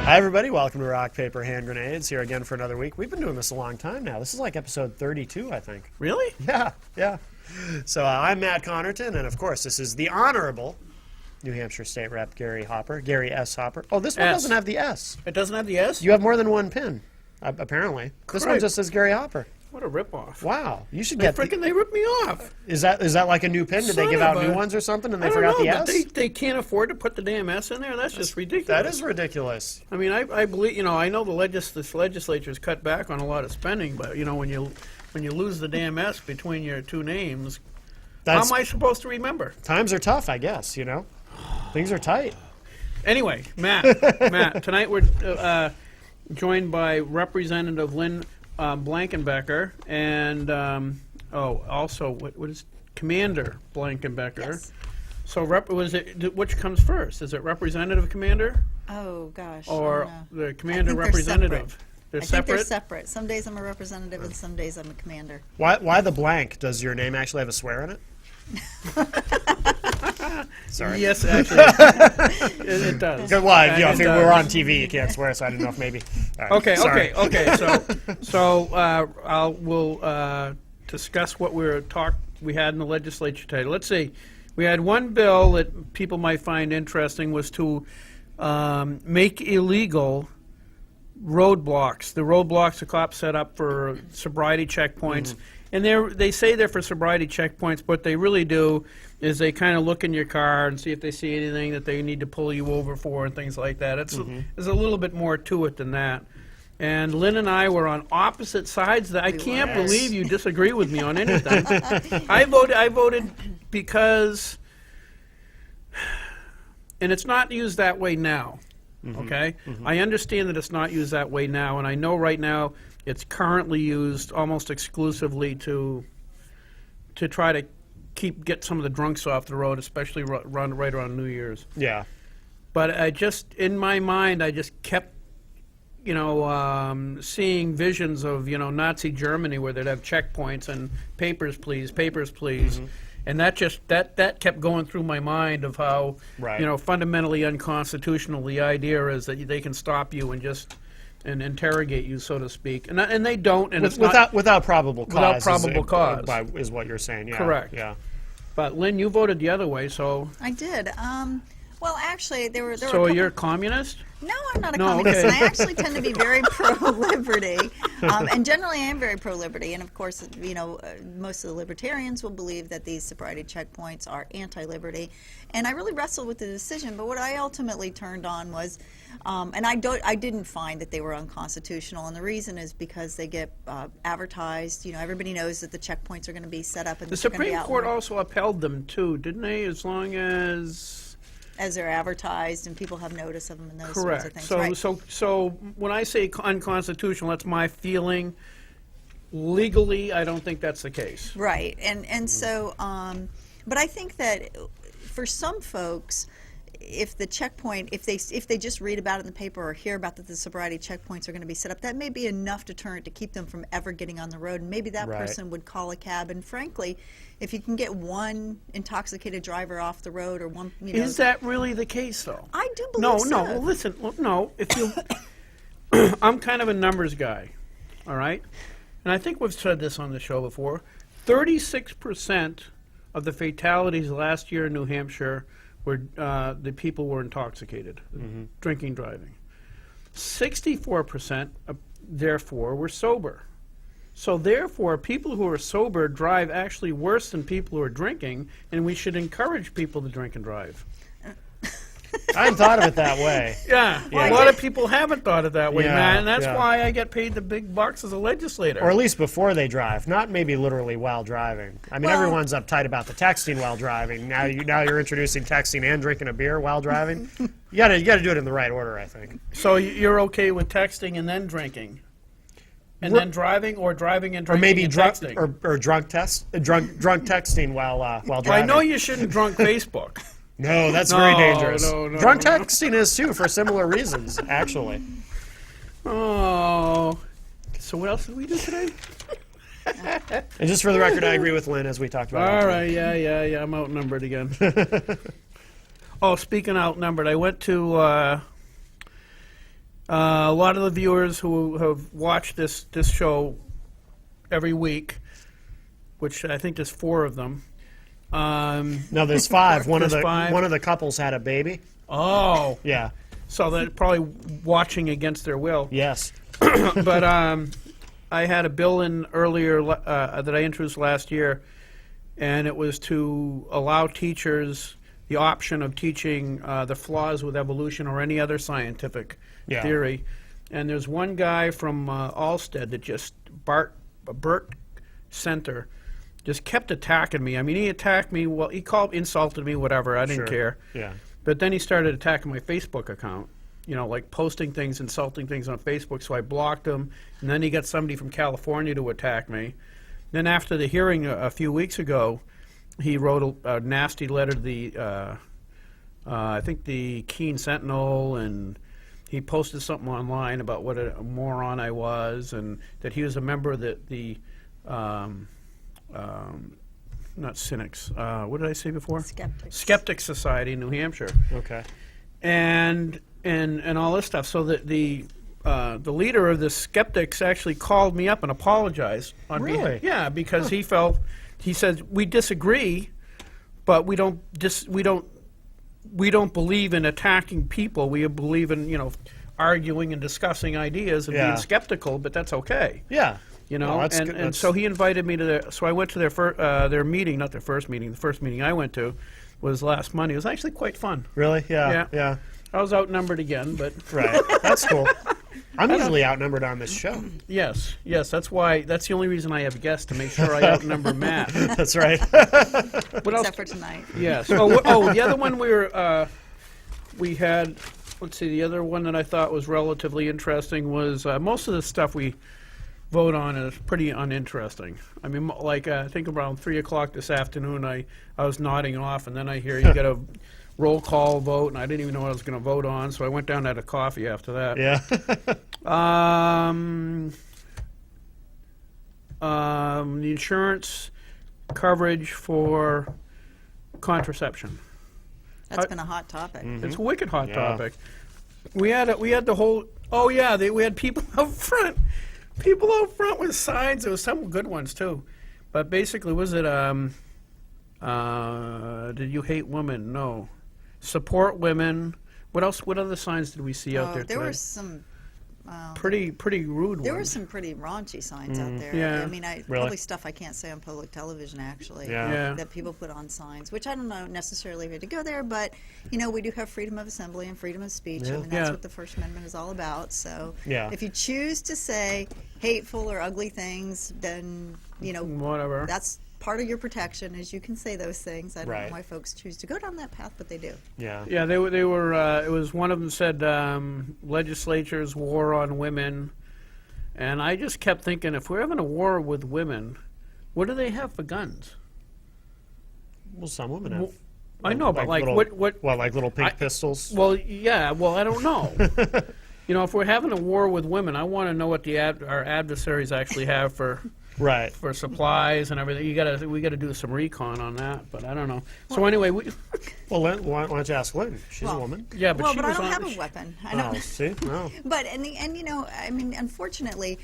Hi, everybody. Welcome to Rock, Paper, Hand Grenades. Here again for another week. We've been doing this a long time now. This is like episode 32, I think. Really? Yeah. So I'm Matt Connerton, and of course, this is the Honorable New Hampshire State Rep Gary Hopper, Gary S. Hopper. Oh, this one doesn't have the S. It doesn't have the S? You have more than one pin, apparently. This one just says Gary Hopper. What a ripoff. Wow. You should They ripped me off. Is that like a new pin? Did they give out new ones or something and they forgot the S? They can't afford to put the damn S in there? That's just ridiculous. That is ridiculous. I mean, I believe, I know this legislature's cut back on a lot of spending, but, when you lose the damn S between your two names, how am I supposed to remember? Times are tough, I guess, Things are tight. Anyway, Matt, tonight we're joined by Representative Lynn Blankenbecker and also what is Commander Blankenbecker. Yes. So which comes first? Is it Representative Commander Oh gosh. or the Commander I think Representative? I think they're separate. Some days I'm a representative and some days I'm a commander. Why the blank? Does your name actually have a swear in it? Sorry. Yes, actually, it does. Well, if we're on TV, you can't swear, so I didn't know if maybe. Right, Okay. So we'll discuss what we had in the legislature today. Let's see. We had one bill that people might find interesting was to make illegal roadblocks. The roadblocks the cops set up for sobriety checkpoints. Mm-hmm. And they say they're for sobriety checkpoints, but what they really do is they kind of look in your car and see if they see anything that they need to pull you over for and things like that. There's a little bit more to it than that. And Lynn and I were on opposite sides. I can't believe you disagree with me on anything. I voted because, and it's not used that way now. Okay? I understand that it's not used that way now, and I know right now it's currently used almost exclusively to try to get some of the drunks off the road, especially right around New Year's. Yeah. But in my mind, I just kept, seeing visions of, Nazi Germany where they'd have checkpoints and papers, please. And that kept going through my mind of how, fundamentally unconstitutional the idea is that they can stop you and just interrogate you, so to speak, and they don't, and without probable cause. Without probable cause is what you're saying. Yeah. Correct. Yeah. But Lynn, you voted the other way, so. I did. Well, actually, there were. So you're a communist? No, I'm not a communist. Okay. And I actually tend to be very pro-liberty, and generally I am very pro-liberty. And of course, most of the libertarians will believe that these sobriety checkpoints are anti-liberty. And I really wrestled with the decision. But what I ultimately turned on was, and I didn't find that they were unconstitutional. And the reason is because they get advertised. Everybody knows that the checkpoints are going to be set up. And the Supreme Court also upheld them too, didn't they? As long as they're advertised and people have notice of them and those sorts of things. Correct. So when I say unconstitutional, that's my feeling. Legally, I don't think that's the case. Right. And so, but I think that for some folks, if the checkpoint, if they just read about it in the paper or hear about that the sobriety checkpoints are going to be set up, that may be enough deterrent to keep them from ever getting on the road. And maybe that person would call a cab. And frankly, if you can get one intoxicated driver off the road or one, Is that really the case, though? I do believe so. No. Well, listen. No. If you, I'm kind of a numbers guy, all right. And I think we've said this on the show before. 36% of the fatalities last year in New Hampshire were the people were intoxicated, drinking, driving. 64%, therefore, were sober. So therefore, people who are sober drive actually worse than people who are drinking, and we should encourage people to drink and drive. I hadn't thought of it that way. Yeah. A lot of people haven't thought of it that way, Yeah, man, and that's yeah. why I get paid the big bucks as a legislator. Or at least before they drive, not maybe literally while driving. I mean, everyone's uptight about the texting while driving. Now you're introducing texting and drinking a beer while driving. You gotta do it in the right order, I think. So you're okay with texting and then drinking? And then driving, or driving and drinking, or maybe and drunk texting? or drunk texting while driving. I know you shouldn't drunk Facebook. No, that's very dangerous. No, drunk texting is too, for similar reasons, actually. Oh. So what else did we do today? And just for the record, I agree with Lynn, as we talked about. All right, yeah, I'm outnumbered again. Oh, speaking of outnumbered, I went to A lot of the viewers who have watched this show every week, which I think there's 4 of them. No, there's 5. One of There's the 5? one of the couples had a baby. Oh, Yeah. so they're probably watching against their will. Yes. But I had a bill in earlier that I introduced last year, and it was to allow teachers the option of teaching the flaws with evolution or any other scientific Yeah. theory. And there's one guy from Allsted that just, Bert Center, just kept attacking me. I mean, he attacked me, well, he insulted me, whatever, I didn't Sure. care. Yeah. But then he started attacking my Facebook account, like posting things, insulting things on Facebook, so I blocked him. And then he got somebody from California to attack me. Then after the hearing a few weeks ago, he wrote a nasty letter to the, I think the Keene Sentinel, and he posted something online about what a moron I was, and that he was a member of the not cynics, what did I say before? Skeptics. Society in New Hampshire, Okay. and all this stuff. So that the leader of the skeptics actually called me up and apologized. Really? Yeah, because he said we disagree, but we don't believe in attacking people. We believe in arguing and discussing ideas and Yeah. being skeptical, but that's okay. Yeah. Well, that's and good. and That's- so he invited me to so I went to their meeting, not their first meeting. The first meeting I went to was last Monday. It was actually quite fun. Really? Yeah. Yeah. Yeah. I was outnumbered again, but Right. That's cool. I'm usually outnumbered on this show. yes, that's the only reason I have guests, to make sure I outnumber Matt. That's right. What else? Except for tonight. Yes. The other one we had. Let's see. The other one that I thought was relatively interesting was most of the stuff we vote on is pretty uninteresting. I mean, like I think around 3 o'clock this afternoon, I was nodding off, and then I hear you get a roll call vote, and I didn't even know what I was going to vote on, so I went down and had a coffee after that. Yeah. The insurance coverage for contraception. That's been a hot topic. It's a wicked hot Yeah. topic. We had the whole. Oh yeah, we had people out front. People out front with signs. There was some good ones too, but basically, was it? Did you hate women? No. Support women. What else? What other signs did we see out there There today? were some. Pretty rude There were ones. some pretty raunchy signs out there. Yeah. I mean, Really? probably stuff I can't say on public television, actually. Yeah. Yeah. That people put on signs, which I don't know necessarily who to go there, but we do have freedom of assembly and freedom of speech, Yeah. and that's Yeah. what the First Amendment is all about. So, Yeah. if you choose to say hateful or ugly things, then Whatever. that's part of your protection, is you can say those things. I don't Right. know why folks choose to go down that path, but they do. Yeah. Yeah, they were. It was one of them said legislatures war on women, and I just kept thinking, if we're having a war with women, what do they have for guns? Well, some women have. I know, but like little, what? Well, like little pink I- pistols. Well, yeah. Well, I don't know. If we're having a war with women, I want to know what our adversaries actually have for Right. supplies and everything. We gotta do some recon on that, but I don't know. So anyway, Well, Lynn, why don't you ask Lynn? She's a Well, woman. yeah, but well, she but I was don't on. have a weapon. I don't. Oh, see? No. But I mean, unfortunately,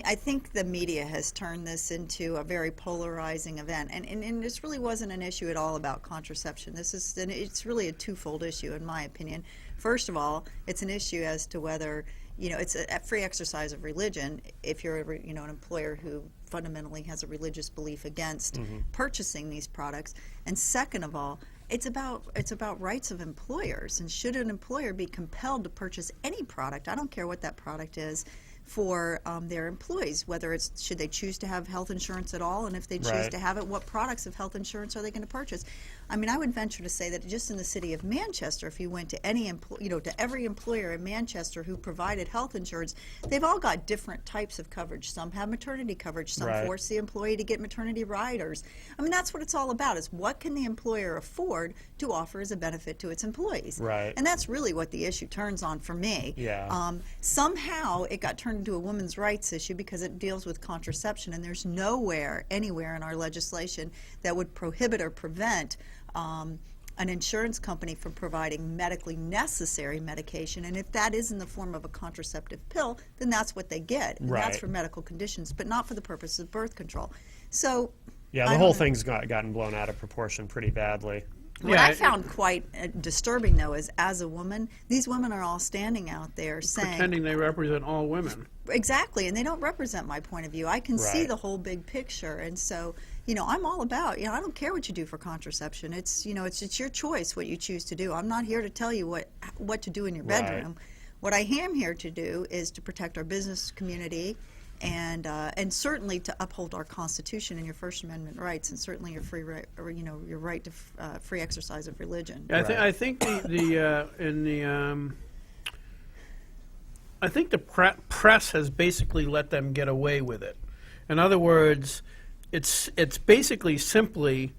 I think the media has turned this into a very polarizing event, and this really wasn't an issue at all about contraception. It's really a twofold issue, in my opinion. First of all, it's an issue as to whether it's a free exercise of religion if you're an employer who fundamentally has a religious belief against purchasing these products, and second of all, it's about rights of employers, and should an employer be compelled to purchase any product, I don't care what that product is, for their employees, whether should they choose to have health insurance at all, and if they choose Right. to have it, what products of health insurance are they going to purchase? I mean, I would venture to say that just in the city of Manchester, if you went to any to every employer in Manchester who provided health insurance, they've all got different types of coverage. Some have maternity coverage, some Right. force the employee to get maternity riders. I mean, that's what it's all about, is what can the employer afford to offer as a benefit to its employees? Right. And that's really what the issue turns on for me. Yeah. Somehow it got turned into a women's rights issue because it deals with contraception, and there's nowhere, anywhere in our legislation that would prohibit or prevent an insurance company from providing medically necessary medication. And if that is in the form of a contraceptive pill, then that's what they get. And that's Right. for medical conditions, but not for the purpose of birth control. So Yeah, I the whole don't know. thing's gotten blown out of proportion pretty badly. What Yeah, I found quite disturbing, though, is as a woman, these women are all standing out there saying, pretending they represent all women. exactly, and they don't represent my point of view. I can see Right. the whole big picture, and so, I'm all about, I don't care what you do for contraception. It's, it's your choice what you choose to do. I'm not here to tell you what to do in your Right. bedroom. What I am here to do is to protect our business community, and certainly to uphold our Constitution and your First Amendment rights, and certainly your free right, or your right to free exercise of religion. I think I think the press has basically let them get away with it. In other words, it's basically simply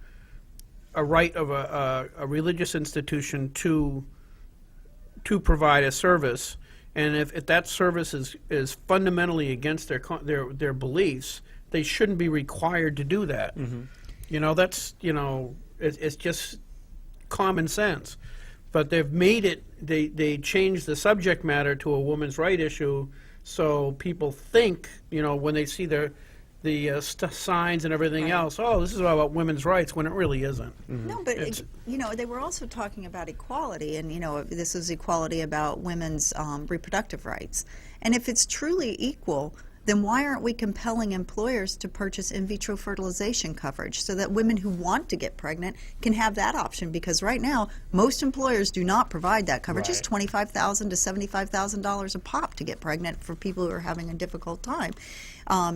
a right of a religious institution to provide a service, and if that service is fundamentally against their beliefs, they shouldn't be required to do that. That's it's just common sense. But they've made it. They changed the subject matter to a woman's right issue, so people think when they see the signs and everything Right. else, oh, this is about women's rights, when it really isn't. No, but It's- they were also talking about equality, and this is equality about women's reproductive rights. And if it's truly equal, then why aren't we compelling employers to purchase in vitro fertilization coverage so that women who want to get pregnant can have that option? Because right now, most employers do not provide that coverage. It's Right. $25,000 to $75,000 a pop to get pregnant for people who are having a difficult time.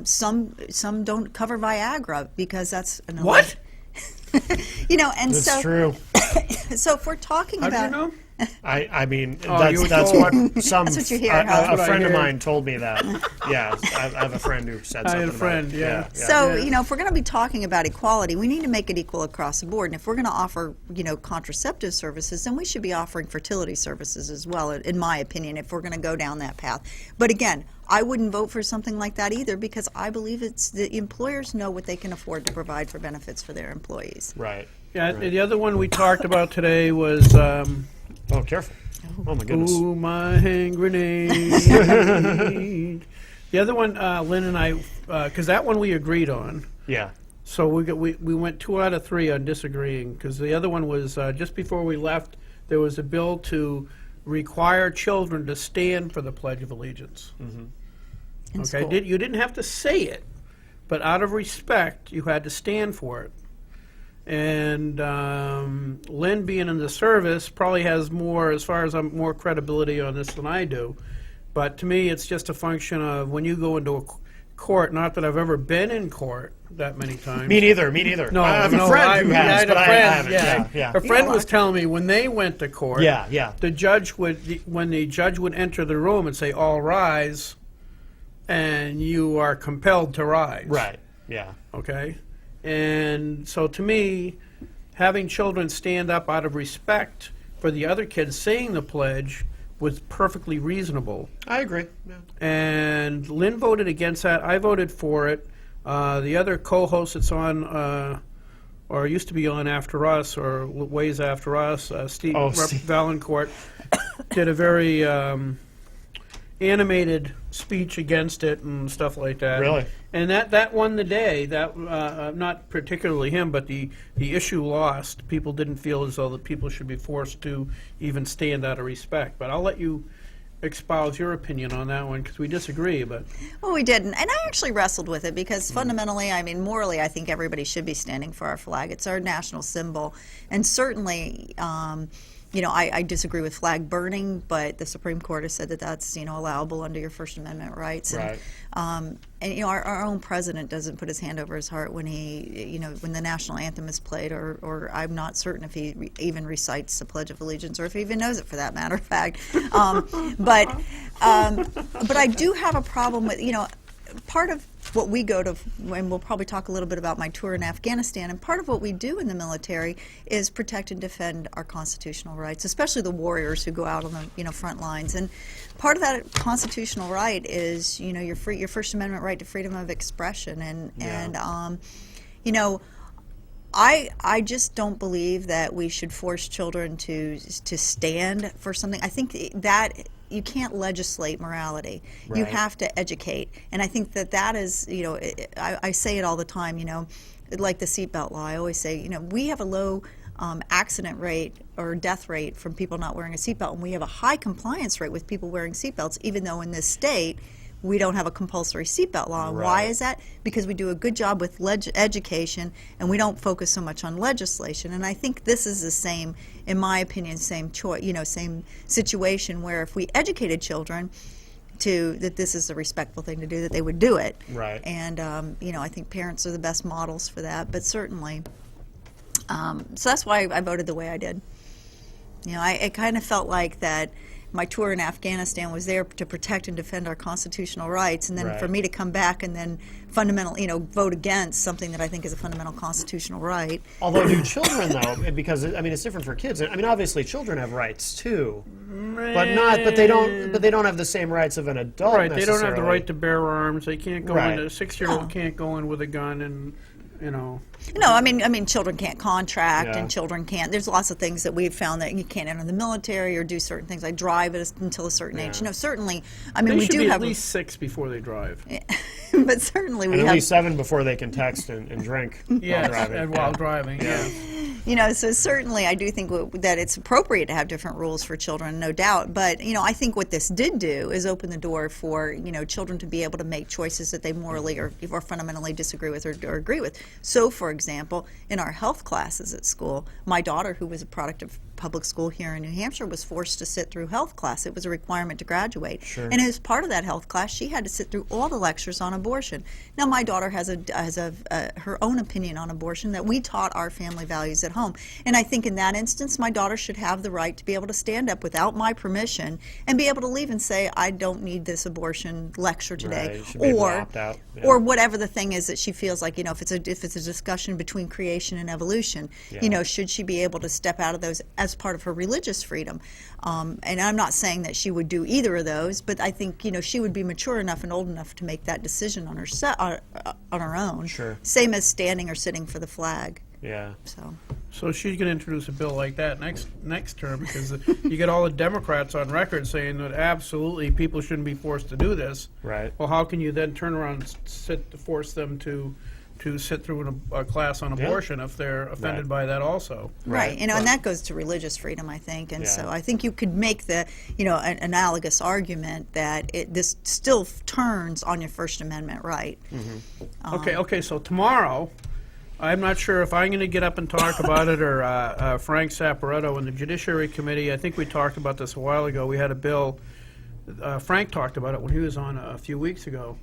Some don't cover Viagra because that's an What? and That's so true. so if we're talking How do you about know? I mean, Oh, you were that's told. what some That's what you hear, a huh? That's what I friend of hear. mine told me that. Yeah, I have a friend who said I something had a friend, about it. yeah. So, Yeah. if we're going to be talking about equality, we need to make it equal across the board. And if we're going to offer, contraceptive services, then we should be offering fertility services as well, in my opinion, if we're going to go down that path. But again, I wouldn't vote for something like that either because I believe it's the employers know what they can afford to provide for benefits for their employees. Right. Yeah, Right. the other one we talked about today was Oh, careful. Oh my goodness. ooh, my hand grenade. The other one, Lynn and I, because that one we agreed on. Yeah. So we went 2 out of 3 on disagreeing, because the other one was just before we left, there was a bill to require children to stand for the Pledge of Allegiance. In Okay, school. you didn't have to say it, but out of respect, you had to stand for it. And Lynn, being in the service, probably has more, as far as more credibility on this than I do. But to me, it's just a function of when you go into a court. Not that I've ever been in court that many times. Me neither. No, I have no, a friend who I has, had but a I friend, haven't. yeah. Yeah. A friend was telling me when they went to court, Yeah. the judge when the judge would enter the room and say, "All rise," and you are compelled to rise. Right. Yeah. Okay? And so to me, having children stand up out of respect for the other kids saying the pledge was perfectly reasonable. I agree. Yeah. And Lynn voted against that. I voted for it. The other co-host that's on, or used to be on After Us, or Ways After Us, Steve Steve. Valancourt, did a very animated speech against it and stuff like that. Really? And that won the day. That not particularly him, but the issue lost. People didn't feel as though that people should be forced to even stand out of respect. But I'll let you espouse your opinion on that one because we disagree. But Well, we didn't. And I actually wrestled with it because fundamentally, morally, I think everybody should be standing for our flag. It's our national symbol. And certainly, I disagree with flag burning, but the Supreme Court has said that that's, allowable under your First Amendment rights. Right. And our own president doesn't put his hand over his heart when when the national anthem is played, or I'm not certain if he even recites the Pledge of Allegiance, or if he even knows it, for that matter of fact. But I do have a problem with, part of what we go to, and we'll probably talk a little bit about my tour in Afghanistan, and part of what we do in the military is protect and defend our constitutional rights, especially the warriors who go out on the front lines. And part of that constitutional right is your First Amendment right to freedom of expression, and I just don't believe that we should force children to stand for something. I think that you can't legislate morality. You Right. have to educate, and I think that is, I say it all the time. Like the seatbelt law. I always say, we have a low accident rate or death rate from people not wearing a seatbelt, and we have a high compliance rate with people wearing seatbelts, even though in this state we don't have a compulsory seatbelt law. And why Right. is that? Because we do a good job with education, and we don't focus so much on legislation. And I think this is the same, in my opinion, same choice, same situation where if we educated children that this is a respectful thing to do, that they would do it. Right. And I think parents are the best models for that. But certainly, so that's why I voted the way I did. I kind of felt like that my tour in Afghanistan was there to protect and defend our constitutional rights, and then for Right. me to come back and then vote against something that I think is a fundamental constitutional right. Although do children though, because it's different for kids. Obviously children have rights too, but they don't have the same rights of an adult. Right, they don't have the necessarily. right to bear arms. They can't go Right. in. A 6-year-old No. can't go in with a gun, and No, I mean, children can't contract, Yeah. and children can't. There's lots of things that we've found that you can't enter the military or do certain things like drive until a certain age. Yeah. Certainly. they We should do be have, at least 6 before they drive. but certainly we And at have. least 7 before they can text and drink Yes, while driving. and while driving. Yeah. So certainly I do think that it's appropriate to have different rules for children, no doubt. But, I think what this did do is open the door for, children to be able to make choices that they morally or fundamentally disagree with or agree with. So, for example, in our health classes at school, my daughter, who was a product of public school here in New Hampshire, was forced to sit through health class. It was a requirement to graduate. Sure. And as part of that health class, she had to sit through all the lectures on abortion. Now, my daughter has her own opinion on abortion that we taught our family values at home. And I think in that instance, my daughter should have the right to be able to stand up without my permission and be able to leave and say, I don't need this abortion lecture today. Right, you should be able to opt out. Yeah. Or whatever the thing is that she feels like, if it's a discussion between creation and evolution, Yeah. should she be able to step out of those as part of her religious freedom? And I'm not saying that she would do either of those, but I think she would be mature enough and old enough to make that decision on her own. Sure. Same as standing or sitting for the flag. Yeah. So she's going to introduce a bill like that next term, because you get all the Democrats on record saying that absolutely people shouldn't be forced to do this. Right. Well, how can you then turn around and force them to sit through a class on abortion if they're offended Right. by that also? Right, and that goes to religious freedom, I think, and Yeah. so I think you could make the, an analogous argument that this still turns on your First Amendment right. Okay, so tomorrow, I'm not sure if I'm going to get up and talk about it or Frank Saporetto in the Judiciary Committee. I think we talked about this a while ago. We had a bill, Frank talked about it when he was on a few weeks ago,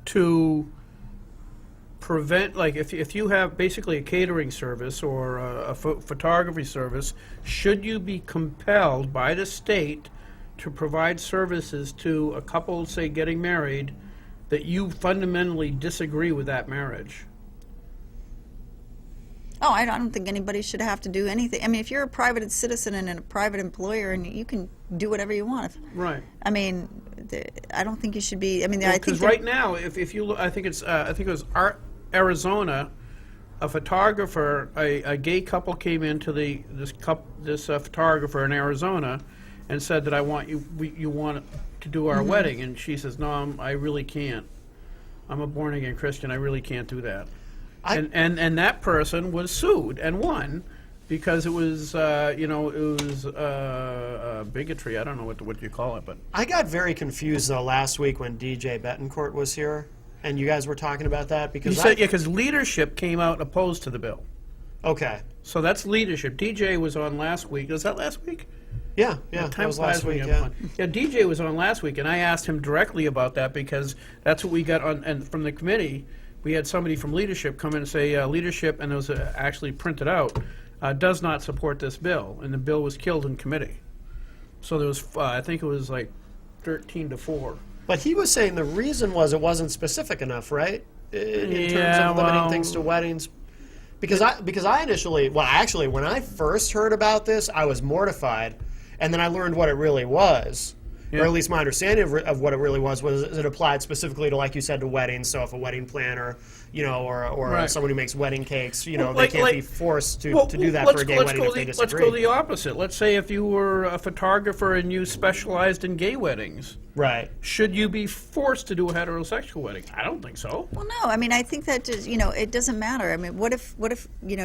to prevent, like if you have basically a catering service or a photography service, should you be compelled by the state to provide services to a couple, say, getting married, that you fundamentally disagree with that marriage? Oh, I don't think anybody should have to do anything. I mean, if you're a private citizen and a private employer, and you can do whatever you want. Right. I mean, I don't think you should be. I mean, I think Because right now, if you look, I think it was Arizona, a photographer, a gay couple came into this photographer in Arizona, and said that you want to do our wedding, and she says, no, I really can't. I'm a born again Christian. I really can't do that. And that person was sued and won, because it was bigotry. I don't know what you call it, but I got very confused though last week when DJ Betancourt was here, and you guys were talking about that because because leadership came out opposed to the bill. Okay. So that's leadership. DJ was on last week. Was that last week? Yeah, that Time was last flies when week. you have Yeah. fun. Yeah, DJ was on last week, and I asked him directly about that, because that's what we got on, and from the committee, we had somebody from leadership come in and say, leadership, and it was actually printed out, does not support this bill, and the bill was killed in committee. So there was, I think it was like 13-4. But he was saying the reason was it wasn't specific enough, right? In terms Yeah, of limiting well- things to weddings. Because I initially, well, actually, when I first heard about this, I was mortified, and then I learned what it really was. or at least my understanding of what it really was it applied specifically to, like you said, to weddings. So if a wedding planner, or Right. someone who makes wedding cakes, Well, they can't be forced to do that for a gay wedding if they Let's disagree. go the opposite. Let's say if you were a photographer and you specialized in gay weddings. Right. Should you be forced to do a heterosexual wedding? I don't think so. Well, no. I mean, I think that just, it doesn't matter. I mean, what if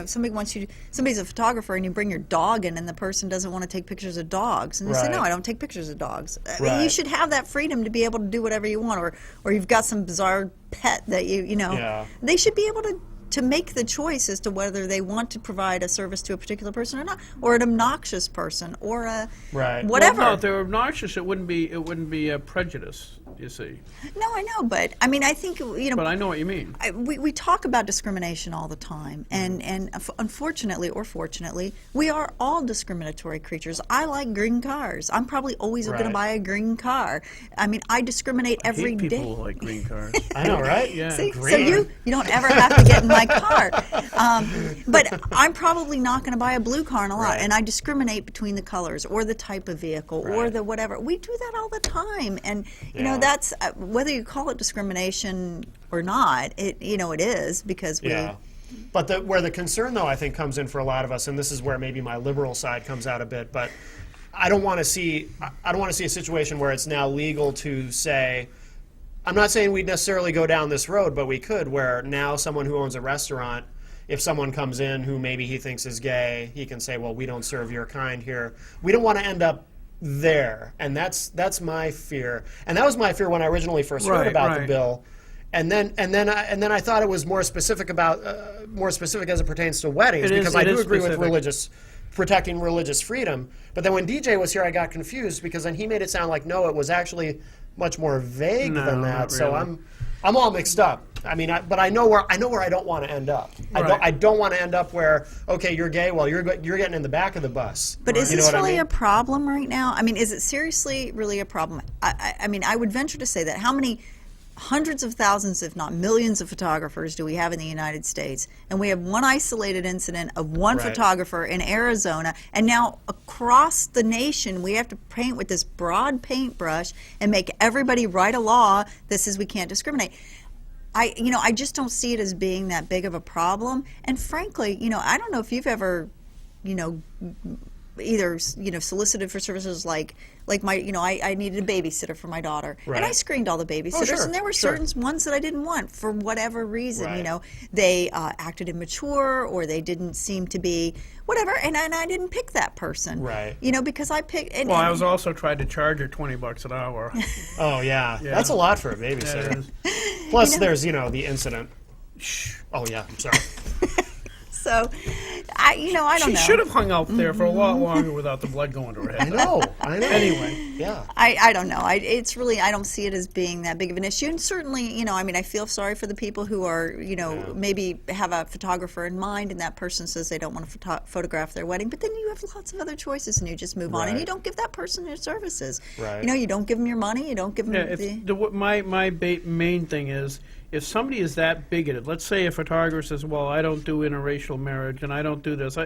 somebody's a photographer and you bring your dog in and the person doesn't want to take pictures of dogs, and they say, Right. no, I don't take pictures of dogs. I mean, you Right. should have that freedom to be able to do whatever you want, or you've got some bizarre pet that Yeah. they should be able to make the choice as to whether they want to provide a service to a particular person or not, or an obnoxious person, or a Right. whatever. Well, no, if they're obnoxious, it wouldn't be a prejudice. You see, No, I know, but I mean, I think but I know what you mean. we talk about discrimination all the time, and unfortunately or fortunately, we are all discriminatory creatures. I like green cars. I'm probably always going to Right. buy a green car. I mean, I discriminate every Hate day. people who like green cars. I know, right? Yeah. See, so Green. you don't ever have to get in my car. But I'm probably not going to buy a blue car in a lot, Right. and I discriminate between the colors or the type of vehicle or Right. the whatever. We do that all the time, and Yeah. that's whether you call it discrimination or not. It is because we. Yeah. But where the concern, though, I think comes in for a lot of us, and this is where maybe my liberal side comes out a bit, but I don't want to see a situation where it's now legal to say, I'm not saying we'd necessarily go down this road, but we could, where now someone who owns a restaurant, if someone comes in who maybe he thinks is gay, he can say, well, we don't serve your kind here. We don't want to end up there, and that's my fear. And that was my fear when I originally first heard Right, about the right. bill. And then I thought it was more specific as it pertains to weddings, It is- because I it do is agree specific. with protecting religious freedom. But then when DJ was here, I got confused because then he made it sound like no, it was actually much more vague No, than that. not So really. I'm all mixed up. I mean, but I know where I don't want to end up. Right. I don't want to end up where, okay, you're gay, well, you're getting in the back of the bus. But is You know this what I really mean? a problem right now? I mean, is it seriously really a problem? I mean, I would venture to say that how many hundreds of thousands, if not millions, of photographers do we have in the United States? And we have one isolated incident of one Right. photographer in Arizona, and now across the nation we have to paint with this broad paintbrush and make everybody write a law that says we can't discriminate. I just don't see it as being that big of a problem. And frankly, I don't know if you've ever, either solicited for services like my I needed a babysitter for my daughter, and I Right. screened all the babysitters, sure, and there were sure. certain ones that I didn't want for whatever reason. Right. They acted immature, or they didn't seem to be whatever, and I didn't pick that person. Right. Because I picked. And, Well, I and- was also tried to charge her $20 an hour. Oh, yeah. Yeah. That's a lot for a That babysitter. is. Plus, there's, the incident. Oh, yeah, I'm sorry. So, I don't She know. should have hung out there for a lot longer without the blood going to her I head. know. Anyway. Yeah. I don't know. It's really, I don't see it as being that big of an issue. And certainly, I feel sorry for the people who are, maybe have a photographer in mind and that person says they don't want to photograph their wedding. But then you have lots of other choices and you just move on and Right. you don't give that person their services. Right. You don't give them your money. You don't give them Yeah, if my main thing is, if somebody is that bigoted, let's say a photographer says, well, I don't do interracial marriage and I don't do this.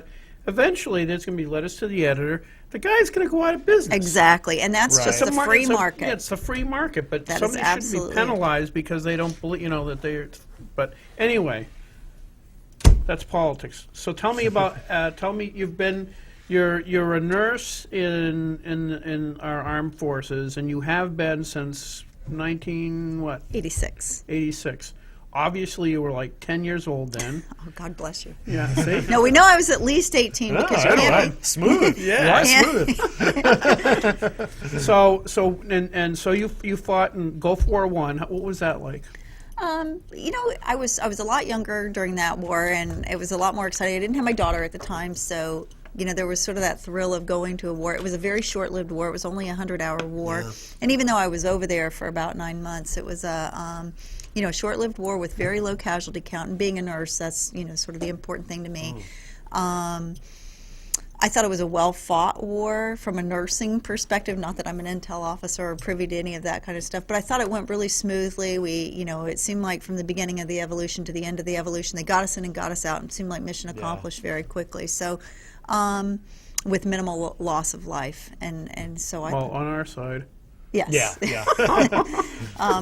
Eventually, there's going to be letters to the editor. The guy's going to go out of business. Exactly. And that's Right. just It's the free market. Yeah, it's the free market, but That is somebody shouldn't be absolutely- penalized because they don't believe, that they're. But anyway, that's politics. So tell me about. Tell me, you're a nurse in our armed forces, and you have been since 86. 86. Obviously, you were like 10 years old then. Oh, God bless you. Yeah, see? No, we know I was at least 18 No, because I you don't can't know. Smooth. Yeah. Smooth. So you fought in Gulf War I. What was that like? I was a lot younger during that war, and it was a lot more exciting. I didn't have my daughter at the time, so there was sort of that thrill of going to a war. It was a very short-lived war. It was only a 100-hour war, and even though I was over there for about 9 months, it was a short-lived war with very low casualty count. And being a nurse, that's sort of the important thing to me. I thought it was a well-fought war from a nursing perspective. Not that I'm an intel officer or privy to any of that kind of stuff, but I thought it went really smoothly. It seemed like from the beginning of the evolution to the end of the evolution, they got us in and got us out, and it seemed like mission accomplished very quickly. So, with minimal loss of life, and so I. Well, on our side. Yes. Yeah,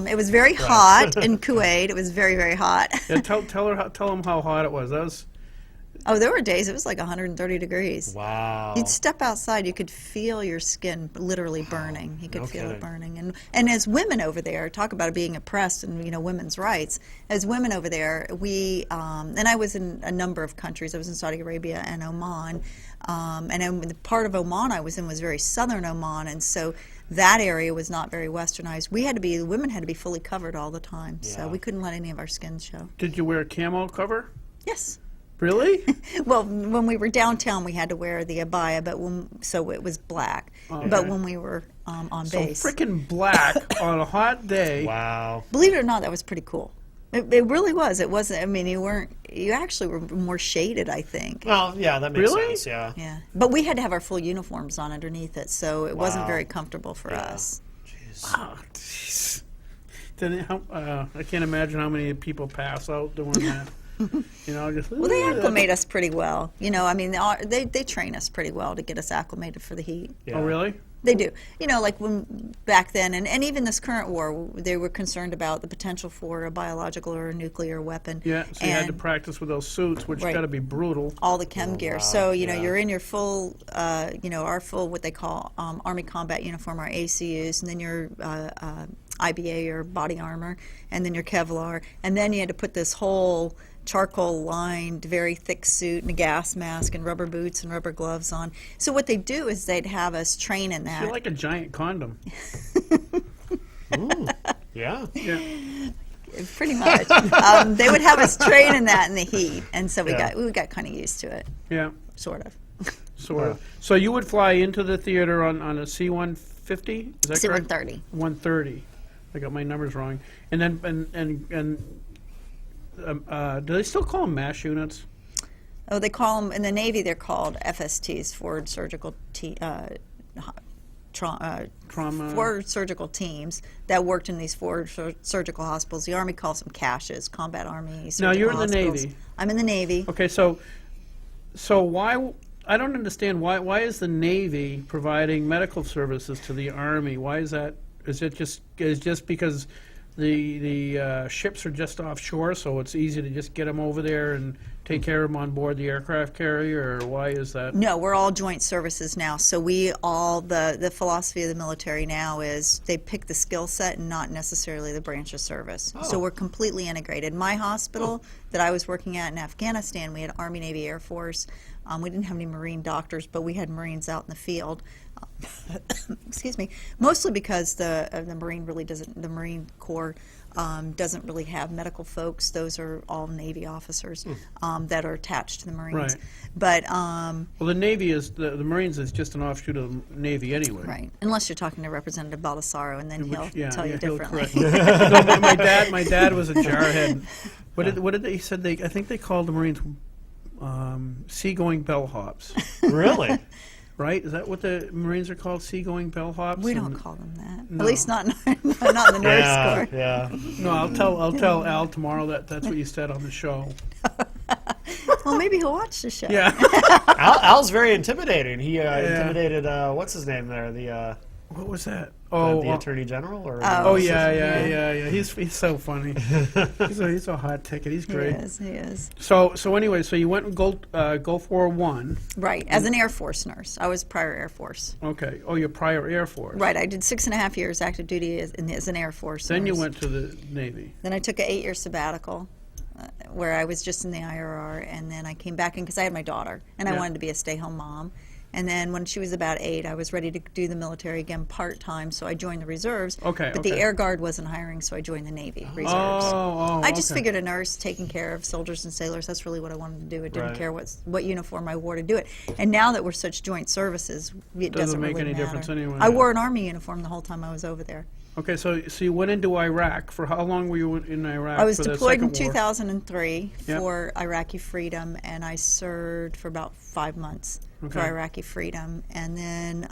It was very hot in Kuwait. It was very, very hot. Yeah, tell them how hot it was. That was Oh, there were days it was like 130 degrees. Wow. You'd step outside, you could feel your skin literally burning. You could No feel it kidding. burning. And as women over there, talk about being oppressed and women's rights. As women over there, we and I was in a number of countries. I was in Saudi Arabia and Oman, and the part of Oman I was in was very southern Oman, and so that area was not very westernized. The women had to be fully covered all the time, so Yeah. we couldn't let any of our skins show. Did you wear a camo cover? Yes. Really? Well, when we were downtown, we had to wear the abaya, so it was black. Okay. But when we were on So base, freaking black on a hot day. Wow. believe it or not, that was pretty cool. It really was. It wasn't. I mean, you actually were more shaded, I think. Well, yeah, that makes Really? sense. Yeah. Yeah, but we had to have our full uniforms on underneath it, so it wasn't Wow. very comfortable for Yeah. us. Oh, jeez. I can't imagine how many people pass out doing that. Just Well, they acclimate us pretty well. I mean, they train us pretty well to get us acclimated for the heat. Yeah. Oh, really? They do. Like when back then, and even this current war, they were concerned about the potential for a biological or a nuclear weapon. Yeah, so you had to And practice with those suits, which Right. got to be brutal. all the chem gear. wow, So, yeah. you're in your full, our full, what they call Army Combat Uniform, our ACUs, and then your IBA, your body armor, and then your Kevlar. And then you had to put this whole charcoal-lined, very thick suit and a gas mask and rubber boots and rubber gloves on. So what they do is they'd have us train in that. You're like a giant condom. Yeah. Yeah. Pretty much. They would have us train in that in the heat. And so we Yeah. got kind of used to it, Yeah. sort of. Sort of. So you would fly into the theater on a C-150? Is that correct? C-130. 130. I got my numbers wrong. And then do they still call them MASH units? Oh, they call them in the Navy. They're called FSTs, forward surgical Trauma. forward surgical teams that worked in these forward surgical hospitals. The Army calls them caches, Combat Army. Now, you're surgical in the hospitals. Navy. I'm in the Navy. Okay, so why? I don't understand why is the Navy providing medical services to the Army? Why is that? Is it just because the ships are just offshore, so it's easy to just get them over there and take care of them on board the aircraft carrier, or why is that? No, we're all joint services now. So the philosophy of the military now is they pick the skill set and not necessarily the branch of service. So we're completely integrated. My hospital that I was working at in Afghanistan, we had Army, Navy, Air Force. We didn't have any Marine doctors, but we had Marines out in the field. Excuse me. Mostly because the Marine Corps doesn't really have medical folks. Those are all Navy officers that are attached to the Marines. Right. But Well, the Navy is the Marines is just an offshoot of the Navy anyway. right, unless you're talking to Representative Baldessaro, and then he'll tell you he'll differently. correct me. No, my dad was a jarhead. What did they? He said I think they called the Marines seagoing bellhops. Really? Right? Is that what the Marines are called? Seagoing bellhops? We don't And- call them that. No. At least not in the North Yeah. Corps. Yeah. No, I'll tell Al tomorrow that's what you said on the show. Well, maybe he'll watch the show. Yeah. Al's very intimidating. He intimidated what's his name there? The What was that? Oh, the Attorney General or oh yeah. He's so funny. he's a hot ticket. He's He great. is. So anyway, so you went in Gulf War I. Right, as an Air Force nurse. I was prior Air Force. Okay. Oh, your prior Air Force. Right, I did 6.5 years active duty as an Air Force Then you nurse. went to the Navy. Then I took an 8-year sabbatical where I was just in the IRR, and then I came back in because I had my daughter, and I Yeah. wanted to be a stay-home mom. And then when she was about 8, I was ready to do the military again part-time, so I joined the reserves. Okay, But the okay. Air Guard wasn't hiring, so I joined the Navy Reserves. Oh, I just okay. figured a nurse taking care of soldiers and sailors, that's really what I wanted to do. I didn't Right. care what uniform I wore to do it. And now that we're such joint services, it doesn't make really any matter. difference anyway. I wore an Army uniform the whole time I was over there. Okay, so you went into Iraq. For how long were you in Iraq? I was for the deployed in Second War? 2003 Yep. for Iraqi freedom, and I served for about 5 months for Okay. Iraqi freedom. And then,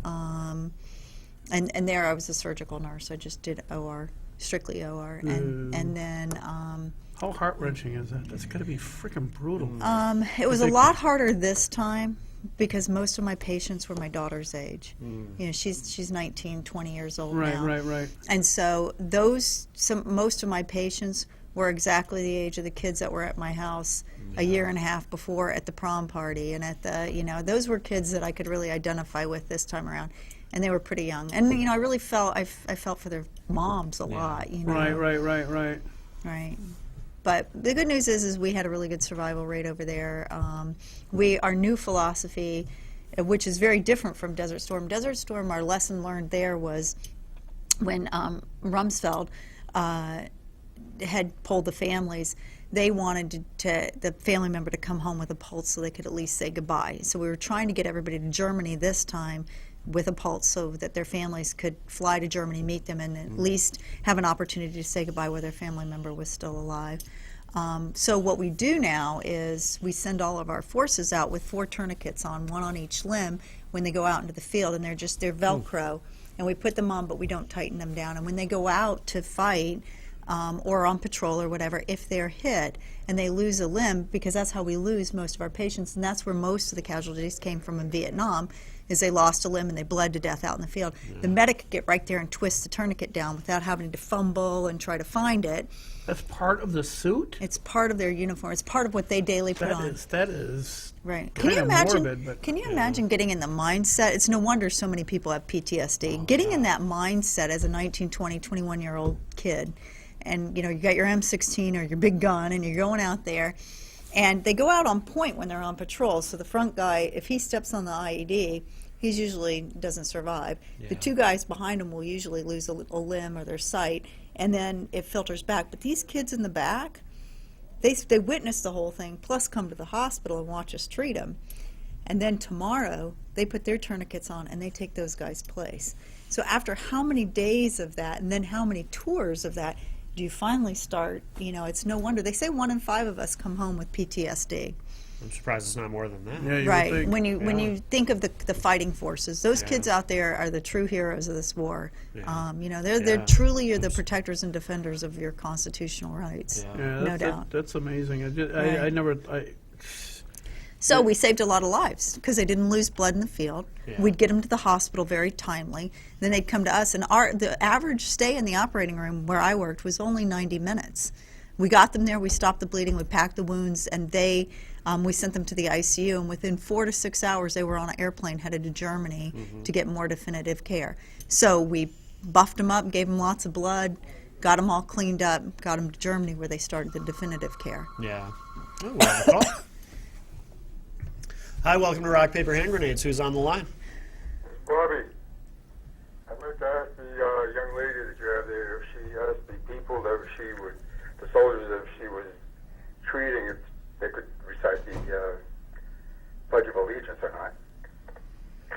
and there I was a surgical nurse. I just did OR, strictly OR. And then How heart wrenching is that? That's got to be freaking brutal. it was a lot harder this time because most of my patients were my daughter's age. You know, she's 19, 20 years old now. Right. And so most of my patients were exactly the age of the kids that were at my house a year and a half before at the prom party, and at the, you know, those were kids that I could really identify with this time around, and they were pretty young. And you know, I really felt I felt for their moms a lot. You know, Right. right. But the good news is we had a really good survival rate over there. Our new philosophy, which is very different from Desert Storm. Desert Storm, our lesson learned there was when Rumsfeld had polled the families, they wanted the family member to come home with a pulse so they could at least say goodbye. So we were trying to get everybody to Germany this time with a pulse so that their families could fly to Germany, meet them, and at least have an opportunity to say goodbye where their family member was still alive. So what we do now is we send all of our forces out with 4 tourniquets on, 1 on each limb, when they go out into the field, and they're Velcro, and we put them on, but we don't tighten them down. And when they go out to fight, or on patrol or whatever, if they're hit and they lose a limb, because that's how we lose most of our patients, and that's where most of the casualties came from in Vietnam, is they lost a limb and they bled to death out in the field. The medic could get right there and twist the tourniquet down without having to fumble and try to find it. That's part of the suit? It's part of their uniform. It's part of what they daily put on. That is Right. kind of morbid, but Can you imagine getting in the mindset? It's no wonder so many people have PTSD. Getting in that mindset as a 19, 20, 21-year-old kid, and you know, you got your M16 or your big gun, and you're going out there, and they go out on point when they're on patrol. So the front guy, if he steps on the IED, he usually doesn't survive. The 2 guys behind him will usually lose a limb or their sight, and then it filters back. But these kids in the back, they witness the whole thing, plus come to the hospital and watch us treat them. And then tomorrow, they put their tourniquets on and they take those guys' place. So after how many days of that, and then how many tours of that, do you finally start, you know, it's no wonder. They say 1 in 5 of us come home with PTSD. I'm surprised it's not more than that. Yeah, you would Right. think. When you think of the fighting forces, those kids out there are the true heroes of this war. You know, they're truly the protectors and defenders of your constitutional rights. Yeah, No doubt. That's amazing. I Right. never. So we saved a lot of lives because they didn't lose blood in the field. Yeah. We'd get them to the hospital very timely. Then they'd come to us, and the average stay in the operating room where I worked was only 90 minutes. We got them there, we stopped the bleeding, we packed the wounds, and we sent them to the ICU, and within 4 to 6 hours they were on an airplane headed to Germany to get more definitive care. So we buffed them up, gave them lots of blood, got them all cleaned up, got them to Germany where they started the definitive care. Yeah. Oh, well, hi, welcome to Rock, Paper, Hand Grenades. Who's on the line? Bobby, I'd like to ask the young lady that you have there if she asked the people that the soldiers that she was treating, if they could recite the Pledge of Allegiance or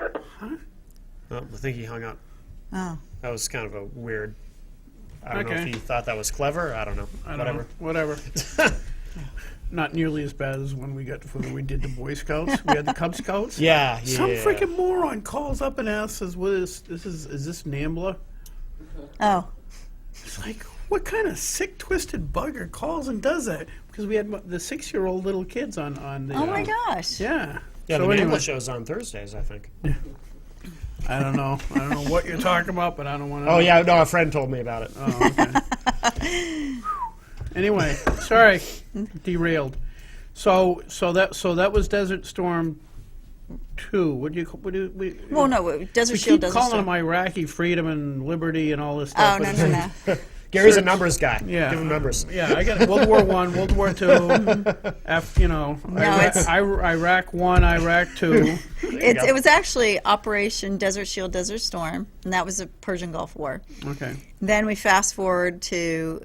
not. Oh, I think he hung up. Oh. That was kind of a weird. I don't know Okay. if he thought that was clever. I don't know. I don't know. Whatever. Not nearly as bad as when we did the Boy Scouts. We had the Cub Scouts. Yeah. Some freaking moron calls up and asks us, is this NAMBLA? Oh. It's like, what kind of sick, twisted bugger calls and does that? Because we had the 6-year-old little kids on the. Oh my gosh. Yeah. Yeah, So the anyway, NAMBLA show's on Thursdays, I think. I don't know. I don't know what you're talking about, but I don't want to. Oh, yeah, no, a friend told me about it. Oh, okay. Anyway, sorry, derailed. So that was Desert Storm 2. What do you? Well, no, Desert We Shield, keep Desert calling Storm. them Iraqi freedom and liberty and all this Oh, stuff. no, but no, it's- no. Gary's a numbers guy. Yeah. Give him numbers. Yeah, I got World War I, World War II, it's- Iraq 1, Iraq 2. It was actually Operation Desert Shield, Desert Storm, and that was the Persian Gulf War. Okay. Then we fast forward to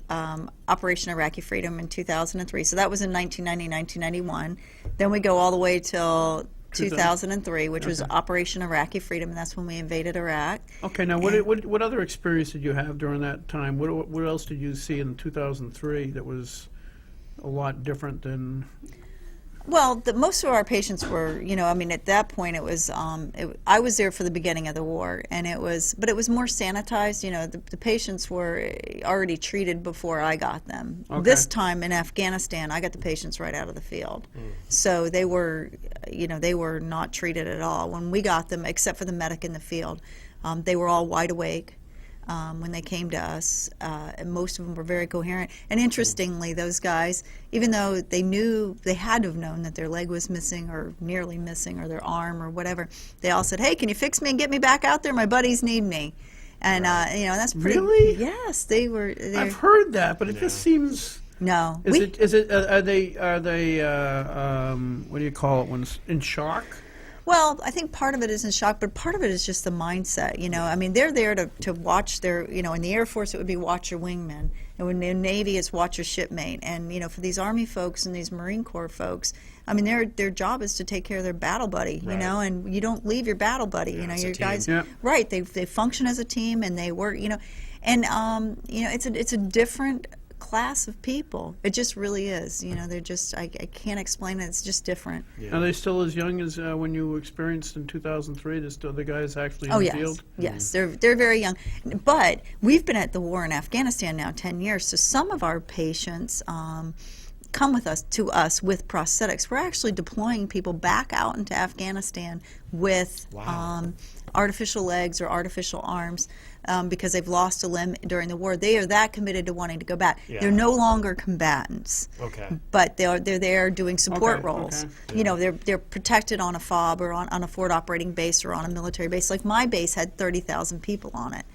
Operation Iraqi Freedom in 2003. So that was in 1990, 1991. Then we go all the way till 2003, which was Operation Iraqi Freedom, and that's when we invaded Iraq. Okay. Now, what other experience did you have during that time? What else did you see in 2003 that was a lot different than? Well, most of our patients were, I mean, at that point it was, I was there for the beginning of the war, and but it was more sanitized. The patients were already treated before I got them. Okay. This time in Afghanistan, I got the patients right out of the field. So they were, they were not treated at all. When we got them, except for the medic in the field, they were all wide awake. When they came to us, and most of them were very coherent. And interestingly, those guys, even though they knew, they had to have known that their leg was missing or nearly missing or their arm or whatever, they all said, "Hey, can you fix me and get me back out there? My buddies need me." And, that's pretty... Really? Yes, they were... I've heard that, but it just seems. No. Is it? Are they? What do you call it? When it's in shock? Well, I think part of it is in shock, but part of it is just the mindset. I mean, they're there to watch their, in the Air Force it would be watch your wingman, and in the Navy it's watch your shipmate. And for these Army folks and these Marine Corps folks, I mean, their job is to take care of their battle buddy, Right. and you don't leave your battle buddy. it's a your team. guys, Yeah. right? They function as a team and they work. And it's a different class of people. It just really is. They're just I can't explain it. It's just different. Are they still as young as when you experienced in 2003? They're still the guys actually in Oh the yes, field? yes, they're very young, but we've been at the war in Afghanistan now 10 years. So some of our patients come to us with prosthetics. We're actually deploying people back out into Afghanistan with Wow. artificial legs or artificial arms because they've lost a limb during the war. They are that committed to wanting to go back. Yeah. They're no longer combatants. Okay. But they're there doing support Okay, roles. okay. They're protected on a FOB or on a forward operating base or on a military base. Like my base had 30,000 people on it,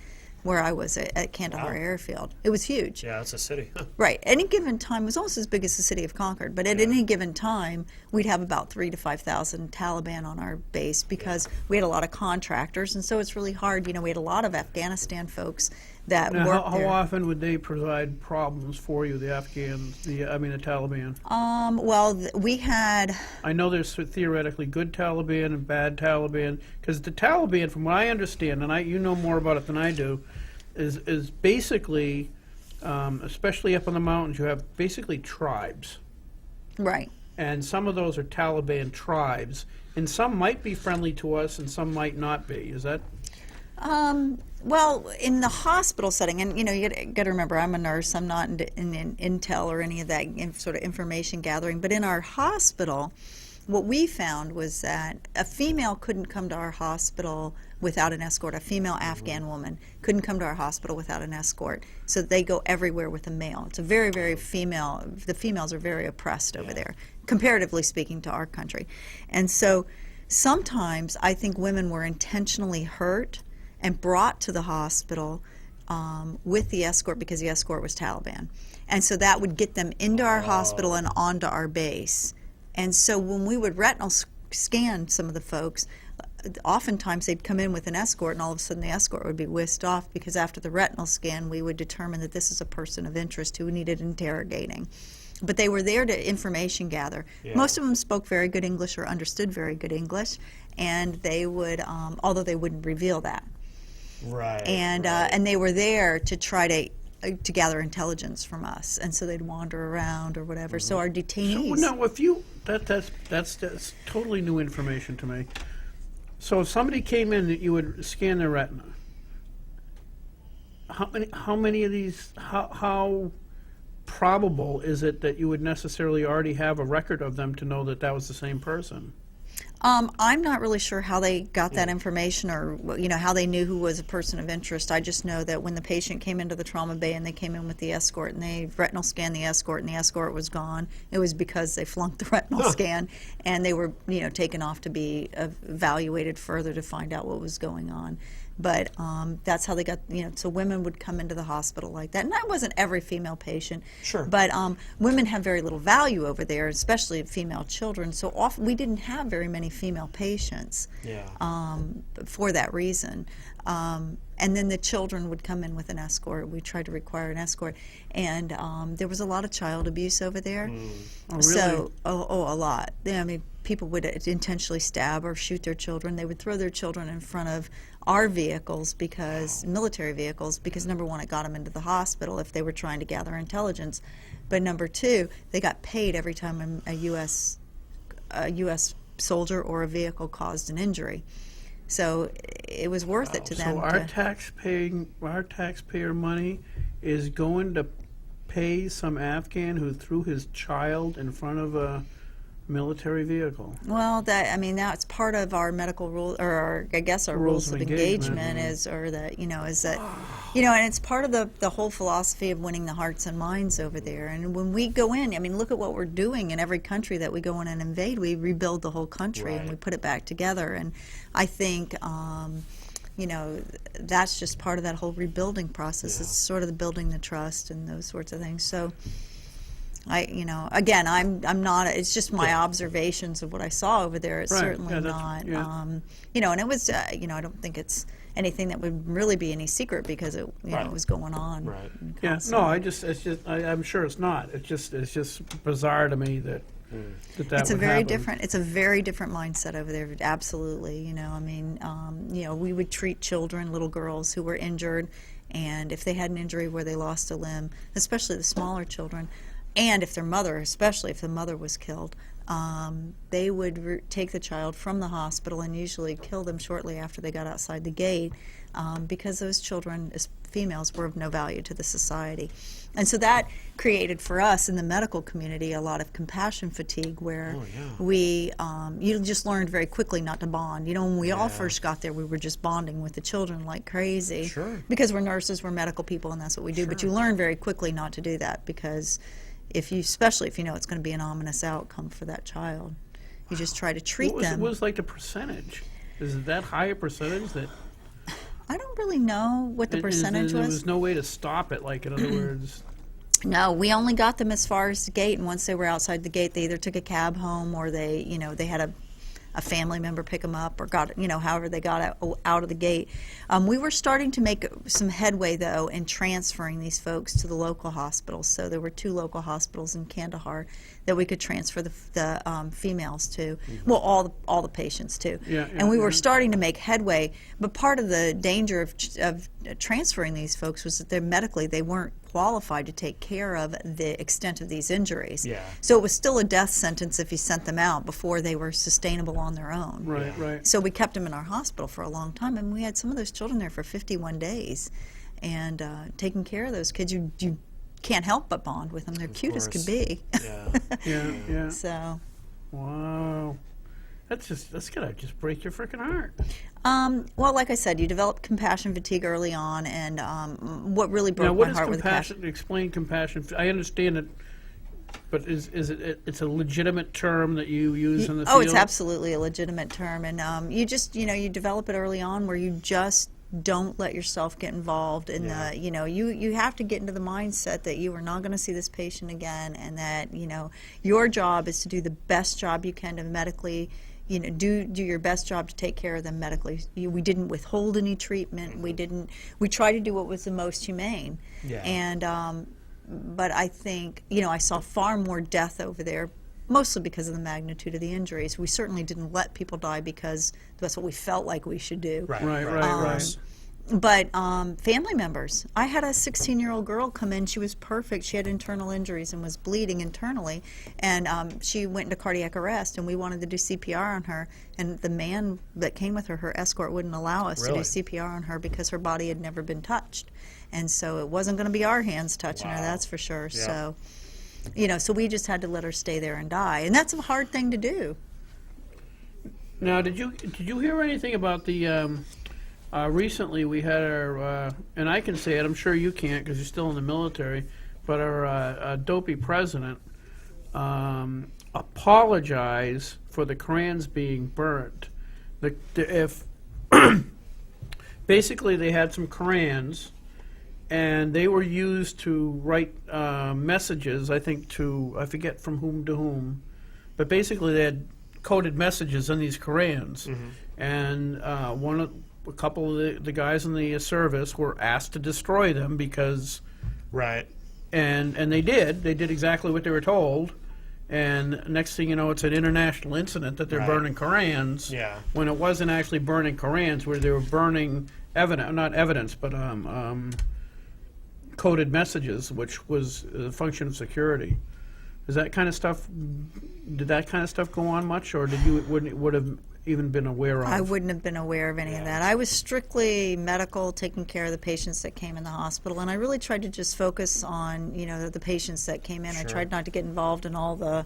where I was at Kandahar Wow. Airfield. It was huge. Yeah, it's a city. Right. Any given time, it was almost as big as the city of Concord, but at any given time, we'd have about 3,000 to 5,000 Taliban on our base because we had a lot of contractors, and so it's really hard. We had a lot of Afghanistan folks that Now, worked how there. often would they provide problems for you, the Afghans, the Taliban? Well, we had... I know there's theoretically good Taliban and bad Taliban, because the Taliban, from what I understand, and you know more about it than I do, is basically, especially up on the mountains, you have basically tribes. Right. And some of those are Taliban tribes, and some might be friendly to us and some might not be. Is that? Well, in the hospital setting, and you got to remember, I'm a nurse. I'm not in intel or any of that sort of information gathering. But in our hospital, what we found was that a female couldn't come to our hospital without an escort. A female Afghan woman couldn't come to our hospital without an escort. So they go everywhere with a male. It's a very, very female. The females are very oppressed over there, comparatively speaking to our country. And so sometimes I think women were intentionally hurt and brought to the hospital with the escort because the escort was Taliban. And so that would get them into our hospital and onto our base. And so when we would retinal scan some of the folks, oftentimes they'd come in with an escort and all of a sudden the escort would be whisked off because after the retinal scan we would determine that this is a person of interest who needed interrogating. But they were there to information gather. Yeah. Most of them spoke very good English or understood very good English, and they would, although they wouldn't reveal that. Right. And right. and they were there to try to gather intelligence from us, and so they'd wander around or whatever. So our detainees. So, no, if you that's totally new information to me. So if somebody came in that you would scan their retina, how many of these how probable is it that you would necessarily already have a record of them to know that that was the same person? I'm not really sure how they got that information or how they knew who was a person of interest. I just know that when the patient came into the trauma bay and they came in with the escort and they retinal scanned the escort and the escort was gone, it was because they flunked the retinal scan and they were taken off to be evaluated further to find out what was going on. But that's how they got, so women would come into the hospital like that. And that wasn't every female patient. Sure. But women have very little value over there, especially female children. So often we didn't have very many female patients Yeah. for that reason. And then the children would come in with an escort. We tried to require an escort. And there was a lot of child abuse over there. Oh, really? So, a lot. I mean, people would intentionally stab or shoot their children. They would throw their children in front of our vehicles military vehicles, because number one, it got them into the hospital if they were trying to gather intelligence. But number two, they got paid every time a U.S. a U.S. soldier or a vehicle caused an injury. So it was worth it to them. So our taxpayer money is going to pay some Afghan who threw his child in front of a military vehicle. Well, now it's part of our medical rule, or I guess our rules of engagement is, or that, is that, and it's part of the whole philosophy of winning the hearts and minds over there. And when we go in, look at what we're doing in every country that we go in and invade. We rebuild the whole country and we put it back together. And I think, that's just part of that whole rebuilding process. It's sort of the building the trust and those sorts of things. So, again, I'm not. It's just my observations of what I saw over there. It's certainly not. And it was. I don't think it's anything that would really be any secret because it, it was going on. Right. Yeah. No, I'm sure it's not. It's just bizarre to me that. That It's a would very happen. different. It's a very different mindset over there. Absolutely. We would treat children, little girls who were injured, and if they had an injury where they lost a limb, especially the smaller children. And if their mother, especially if the mother was killed, they would take the child from the hospital and usually kill them shortly after they got outside the gate because those children, as females, were of no value to the society. And so that created for us in the medical community a lot of compassion fatigue where you just learned very quickly not to bond. When we all first got there, we were just bonding with the children like crazy. Sure. Because we're nurses, we're medical people, and that's what we do. But you learn very quickly not to do that because especially if you know it's going to be an ominous outcome for that child, you just try to treat them. What was like the percentage? Is it that high a percentage that? I don't really know what the percentage There was. was no way to stop it. Like in other words. No, we only got them as far as the gate, and once they were outside the gate, they either took a cab home or they had a family member pick them up or got, however they got out of the gate. We were starting to make some headway, though, in transferring these folks to the local hospitals. So there were 2 local hospitals in Kandahar that we could transfer the females to. Well, all the patients to. And we were starting to make headway. But part of the danger of transferring these folks was that they weren't qualified to take care of the extent of these injuries. Yeah. So it was still a death sentence if you sent them out before they were sustainable on their own. Right. So we kept them in our hospital for a long time, and we had some of those children there for 51 days. And taking care of those kids, you can't help but bond with them. They're cute as could be. Yeah. So. Wow. That's gotta just break your freaking heart. Well, like I said, you develop compassion fatigue early on, and what really broke Now, what my is heart with compassion? Explain compassion. I understand it, but is it? It's a legitimate term that you use in the field? Oh, it's absolutely a legitimate term, and you just you develop it early on where you just don't let yourself get involved in the you have to get into the mindset that you are not going to see this patient again, and that your job is to do the best job you can to medically do your best job to take care of them medically. We didn't withhold any treatment. We tried to do what was the most humane. And but I think I saw far more death over there, mostly because of the magnitude of the injuries. We certainly didn't let people die because that's what we felt like we should do. Right. But family members. I had a 16-year-old girl come in. She was perfect. She had internal injuries and was bleeding internally. And she went into cardiac arrest, and we wanted to do CPR on her. And the man that came with her, her escort, wouldn't allow us to do CPR on her because her body had never been touched. And so it wasn't going to be our hands touching her, that's for sure. So, so we just had to let her stay there and die. And that's a hard thing to do. Now, did you hear anything about the? Recently, we had our, and I can say it, I'm sure you can't because you're still in the military, but our dopey president apologized for the Korans being burnt. Basically, they had some Korans, and they were used to write messages, I think I forget from whom to whom, but basically they had coded messages in these Korans. And a couple of the guys in the service were asked to destroy them because, and they did exactly what they were told, and next thing you know, it's an international incident that they're burning Korans, when it wasn't actually burning Korans, where they were burning not evidence, but coded messages, which was a function of security. Is that kind of stuff? Did that kind of stuff go on much, or would have even been aware of? I wouldn't have been aware of any of that. I was strictly medical, taking care of the patients that came in the hospital, and I really tried to just focus on, the patients that came in. I tried not to get involved in all the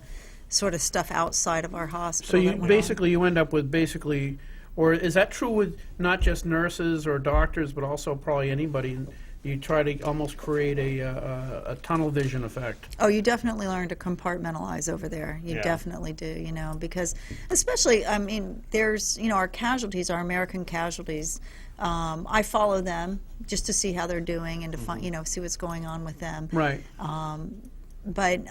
sort of stuff outside of our hospital. So you that went on. basically you end up with basically, or is that true with not just nurses or doctors, but also probably anybody? You try to almost create a tunnel vision effect. Oh, you definitely learn to compartmentalize over there. You Yeah. definitely do, because especially, I mean, there's, our casualties, our American casualties. I follow them just to see how they're doing and to find, see what's going on with them. Right. But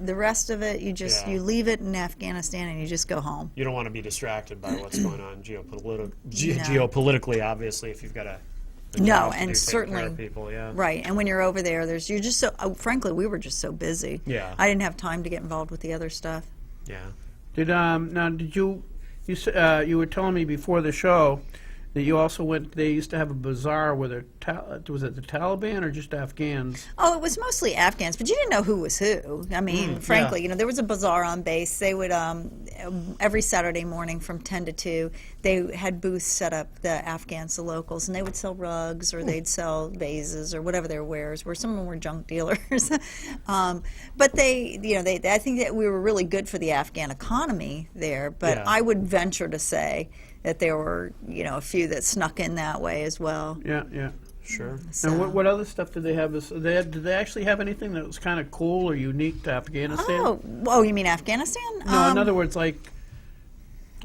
the rest of it, you just Yeah. you leave it in Afghanistan and you just go home. You don't want to be distracted by what's going on geopolitically, obviously, if you've got a No, job to and do, taking certainly care of people, yeah. Right, and when you're over there, you're just so. Frankly, we were just so busy. Yeah. I didn't have time to get involved with the other stuff. Yeah. Did you were telling me before the show that you also went? They used to have a bazaar with was it the Taliban or just Afghans? Oh, it was mostly Afghans, but you didn't know who was who. I mean, frankly, there was a bazaar on base. They would every Saturday morning from 10 to 2, they had booths set up, the Afghans, the locals, and they would sell rugs or they'd sell vases or whatever their wares were. Some of them were junk dealers, but I think that we were really good for the Afghan economy there. But Yeah. I would venture to say that there were, a few that snuck in that way as well. Yeah, yeah. Sure. So. And what other stuff did they have? Did they actually have anything that was kind of cool or unique to Afghanistan? Oh, you mean Afghanistan? No, in other words, like,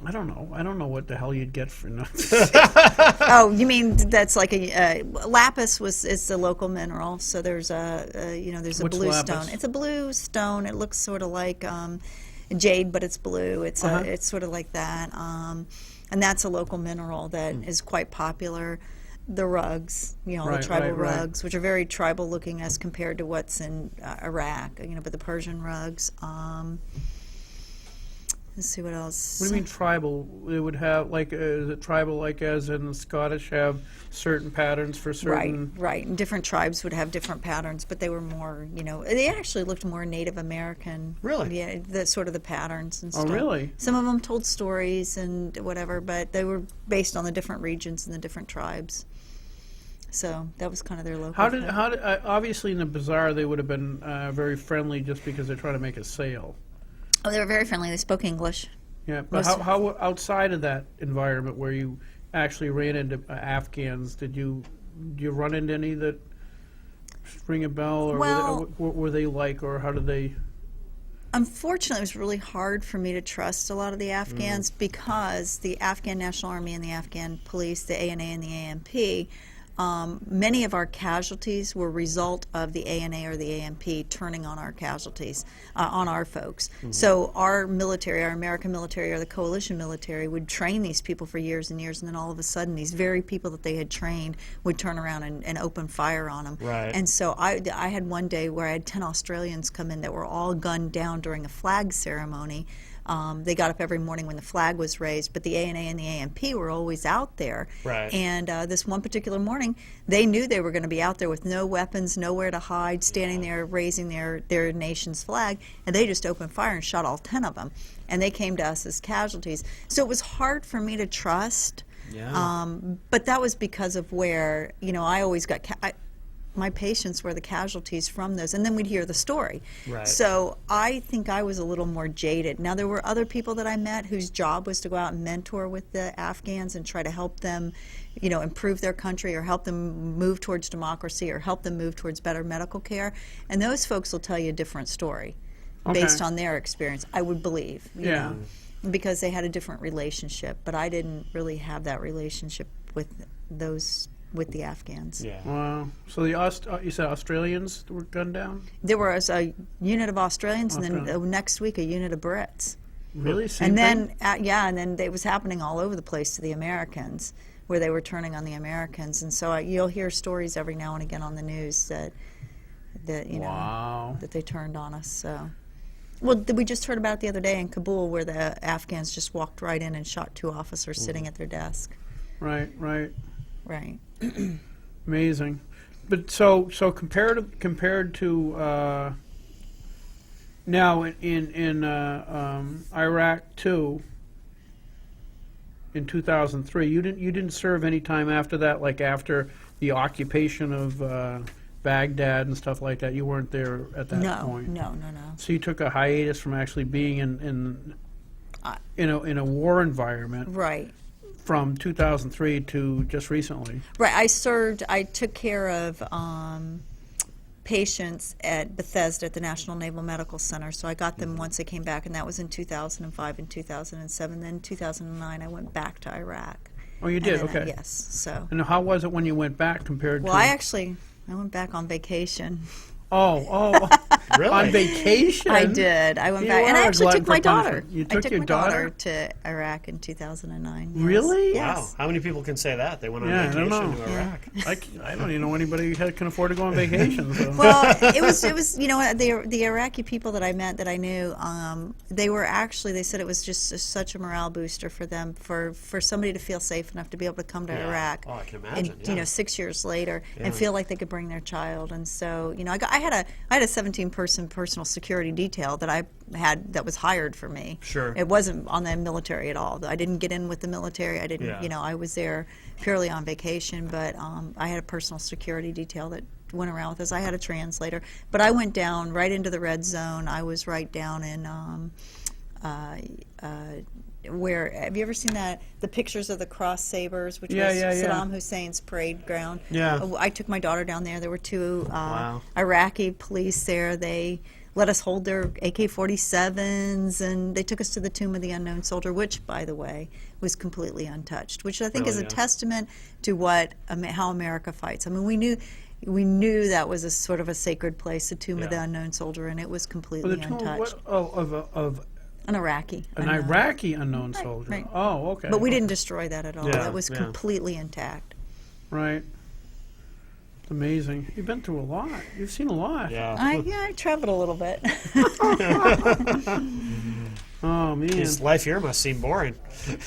I don't know what the hell you'd get for nuts. Oh, you mean that's like lapis is the local mineral. So there's there's a What's blue lapis? stone. It's a blue stone. It looks sort of like jade, but it's blue. It's it's sort of like that. And that's a local mineral that is quite popular. The rugs, the Right, tribal right. rugs, which are very tribal looking as compared to what's in Iraq. But the Persian rugs. Let's see what else. What do you mean tribal? It would have, like, is it tribal, like as in the Scottish have certain patterns for certain... Right. And different tribes would have different patterns, but they were more, they actually looked more Native American. Really? Yeah, the sort of the patterns and Oh, stuff. really? Some of them told stories and whatever, but they were based on the different regions and the different tribes. So that was kind of their local. How did thing. obviously in the bazaar they would have been very friendly just because they're trying to make a sale. Oh, they were very friendly. They spoke English. Yeah, but Most- how outside of that environment where you actually ran into Afghans, did you run into any that ring a bell, or Well- what were they like, or how did they? Unfortunately, it was really hard for me to trust a lot of the Afghans because the Afghan National Army and the Afghan police, the ANA and the AMP, many of our casualties were result of the ANA or the AMP turning on our casualties, on our folks. So our military, our American military or the coalition military would train these people for years and years, and then all of a sudden these very people that they had trained would turn around and open fire on them. Right. And so I had one day where I had 10 Australians come in that were all gunned down during a flag ceremony. They got up every morning when the flag was raised, but the ANA and the AMP were always out there. Right. And this one particular morning, they knew they were going to be out there with no weapons, nowhere to hide, standing there raising their nation's flag, and they just opened fire and shot all 10 of them. And they came to us as casualties. So it was hard for me to trust. Yeah. But that was because of where, I always got... my patients were the casualties from those, and then we'd hear the story. Right. So I think I was a little more jaded. Now, there were other people that I met whose job was to go out and mentor with the Afghans and try to help them, improve their country or help them move towards democracy or help them move towards better medical care. And those folks will tell you a different story based on their experience, I would believe. you Yeah. know, because they had a different relationship. But I didn't really have that relationship with the Afghans. Yeah. Wow. So you said Australians were gunned down? There was a unit of Australians, and then Okay. Next week a unit of Brits. Really? Same And thing? then, and then it was happening all over the place to the Americans, where they were turning on the Americans. And so you'll hear stories every now and again on the news that Wow. that they turned on us. So, well, we just heard about it the other day in Kabul, where the Afghans just walked right in and shot 2 officers sitting at their desk. Right. Right. Amazing. But so compared to Now, in Iraq too, in 2003, you didn't serve any time after that, like after the occupation of Baghdad and stuff like that. You weren't there at that No, point. no. So you took a hiatus from actually being in a war environment Right. from 2003 to just recently. Right. I took care of patients at Bethesda at the National Naval Medical Center. So I got them once they came back, and that was in 2005 and 2007. Then 2009, I went back to Iraq. Oh, you And did? then Okay. yes. So. And how was it when you went back compared Well, to? I went back on vacation. Oh, Really? on vacation. I did. I went You back, and are I a actually glutton took for my daughter. punishment. You I took took your my daughter? to Iraq in 2009. Yes. Really? Yes. Wow. How many people can say that? They went on Yeah, I don't vacation know. to Iraq. I don't even know anybody who can afford to go on vacation. So. Well, it was you know the Iraqi people that I met that I knew, they said it was just such a morale booster for them for somebody to feel safe enough to be able to come to Yeah. Iraq. Oh, I can imagine, And, yeah. you know, 6 years later, and Yeah. feel like they could bring their child. And so, you know, I had a 17-person personal security detail that I had that was hired for me. Sure. It wasn't on the military at all. I didn't get in with the military. I didn't, Yeah. you know, I was there purely on vacation, but I had a personal security detail that went around with us. I had a translator, but I went down right into the red zone. I was right down in where, have you ever seen the pictures of the cross sabers, which Yeah, was yeah, yeah. Saddam Hussein's parade ground? Yeah. I took my daughter down there. There were two Wow. Iraqi police there. They let us hold their AK-47s, and they took us to the Tomb of the Unknown Soldier, which, by the way, was completely untouched, which I think is Really, a yeah. testament to how America fights. I mean, we knew that was a sort of a sacred place, the Tomb of the Yeah. Unknown Soldier, and it was Well, completely the tomb untouched. of An Iraqi. an unknown. Iraqi unknown soldier. right. Oh, okay. But we didn't destroy that at all. Yeah, It was yeah. completely intact. Right. It's amazing. You've been through a lot. You've seen a lot. Yeah. I traveled a little bit. Oh man. His life here must seem boring.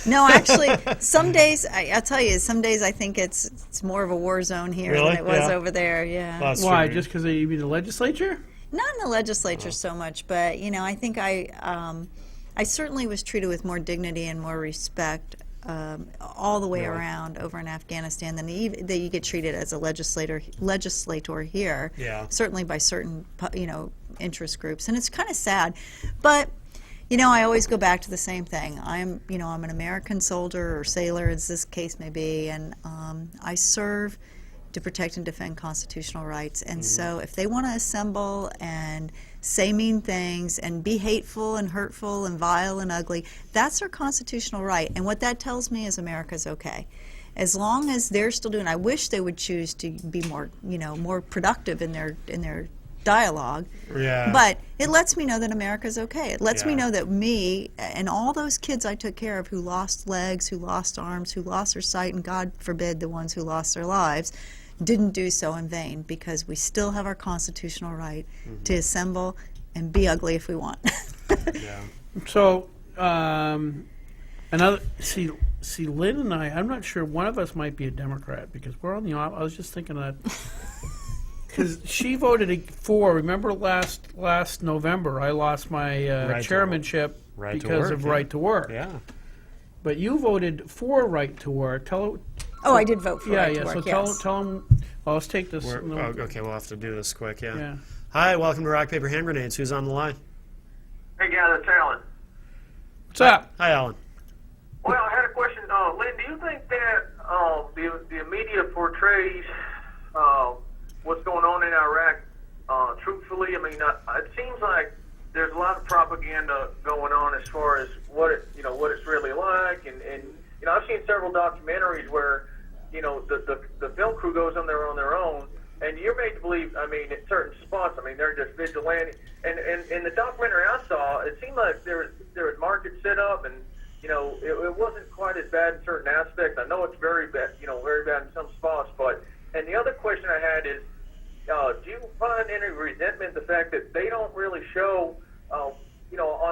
No, actually, some days I'll tell you. Some days I think it's more of a war zone here Really? than it was Yeah. over there. Yeah, Well, that's Why? true. Just because you mean the legislature? not in the legislature so much, but you know, I think I certainly was treated with more dignity and more respect all the way Really? around over in Afghanistan than that you get treated as a legislator here. Yeah. Certainly by certain interest groups, and it's kind of sad, but. You know, I always go back to the same thing. I'm an American soldier or sailor, as this case may be, and I serve to protect and defend constitutional rights. And so if they want to assemble and say mean things and be hateful and hurtful and vile and ugly, that's their constitutional right. And what that tells me is America's okay. As long as they're still doing, I wish they would choose to be more productive in their dialogue. Yeah. But it lets me know that America's okay. It lets me Yeah. know that me and all those kids I took care of who lost legs, who lost arms, who lost their sight, and God forbid the ones who lost their lives, didn't do so in vain, because we still have our constitutional right to assemble and be ugly if we want. Yeah. So, see, Lynn and I'm not sure, one of us might be a Democrat because we're on the I was just thinking that. Because she voted for, remember last November, I lost my Right to chairmanship Right to because work, of yeah. Right to Work. Yeah. But you voted for Right to Work. Oh, I did vote for Right to Work, So yes. tell them, well, let's take this. Oh, okay, we'll have to do this quick. Yeah. Yeah. Hi, welcome to Rock Paper Hand Grenades. Who's on the line? Hey, guys, it's Alan. What's up? Hi, Alan. Well, I had a question. Lynn, do you think that the media portrays what's going on in Iraq truthfully? I mean, it seems like there's a lot of propaganda going on as far as what it's really like, and I've seen several documentaries where the film crew goes on their own, and you're made to believe. I mean, at certain spots, I mean, they're just vigilante. And in the documentary I saw, it seemed like there was markets set up, and it wasn't quite as bad in certain aspects. I know it's very bad, very bad in some spots. But and the other question I had is, do you find any resentment the fact that they don't really show, on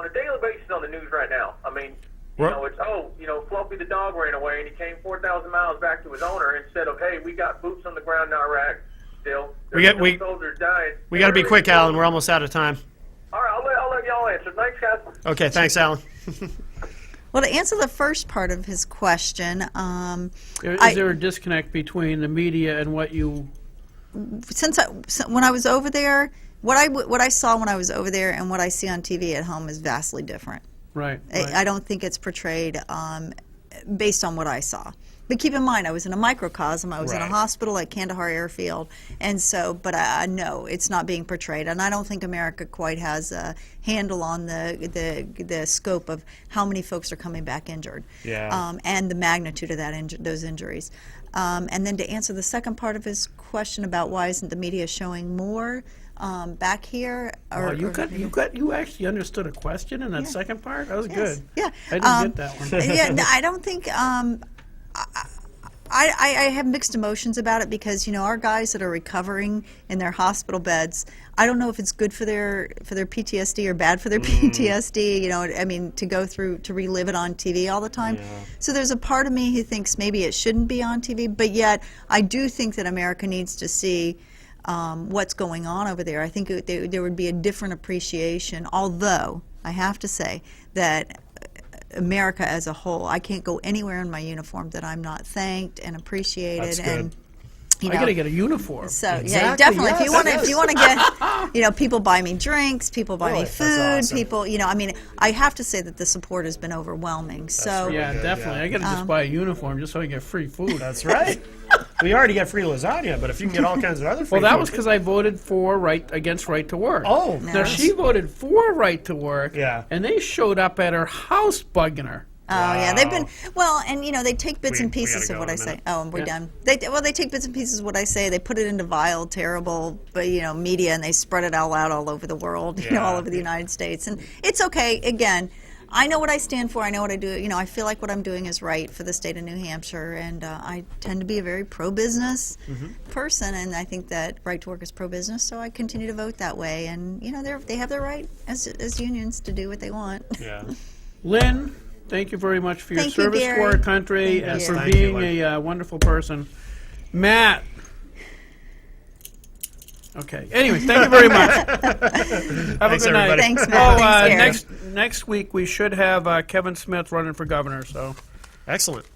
a daily basis on the news right now? I mean, it's Fluffy the dog ran away and he came 4,000 miles back to his owner instead of, hey, we got boots on the ground in Iraq still. We got soldiers dying. We got to be quick, Alan. We're almost out of time. All right, I'll let all answered. Thanks, guys. Okay, thanks, Alan. Well, to answer the first part of his question, Is there a disconnect between the media and what you? when I was over there, what I saw when I was over there and what I see on TV at home is vastly different. Right. I don't think it's portrayed based on what I saw. But keep in mind, I was in a microcosm. I was in a Right. hospital at Kandahar Airfield, and so. But I know it's not being portrayed, and I don't think America quite has a handle on the scope of how many folks are coming back injured, Yeah. and the magnitude of those injuries. And then to answer the second part of his question about why isn't the media showing more back here? Oh, you actually understood a question in that second part. That was Yes. good. Yeah. I didn't get that one. Yeah, no, I don't think. I have mixed emotions about it because our guys that are recovering in their hospital beds, I don't know if it's good for their PTSD or bad for their PTSD. I mean, to go through to relive it on TV all the time. Yeah. So there's a part of me who thinks maybe it shouldn't be on TV, but yet I do think that America needs to see what's going on over there. I think there would be a different appreciation. Although I have to say that America as a whole, I can't go anywhere in my uniform that I'm not thanked and appreciated. That's good. And I gotta get a uniform. so yeah, Exactly, definitely. yes, If you want to get, people buy me drinks, people buy Really? me That's food, awesome. people, I mean, I have to say that the support has been overwhelming. So really Yeah, good, definitely. yeah. I gotta just buy a uniform just so I can get free food. That's right. We already get free lasagna, but if you can get all kinds of other free Well, that food- was because I voted against right to work. Oh, Now she voted for right to work. Yeah. And they showed up at her house bugging her. Oh yeah, they've been Wow. and they take bits We- and we pieces gotta of go what in I a say. minute. Oh, and we're Yeah. done. They take bits and pieces of what I say. They put it into vile, terrible, media, and they spread it all out all over the world, Yeah. all over the United States. And it's okay. Again, I know what I stand for. I know what I do. I feel like what I'm doing is right for the state of New Hampshire, and I tend to be a very pro-business person, and I think that Right to Work is pro-business, so I continue to vote that way. And they have their right as unions to do what they want. Yeah. Lynn, thank you very much for your Thank you, service Gary. to our country Thank and you. for Thank you, being Lynn. a wonderful person. Matt. Okay. Anyway, thank you very much. Have Thanks, a good night. everybody. Thanks, Matt. Oh, Thanks, Gary. next week we should have Kevin Smith running for governor. So, Excellent.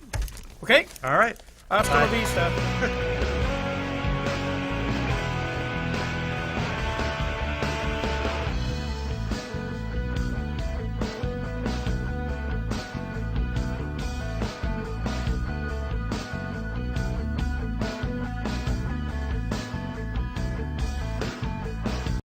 okay. All right. Hasta la vista.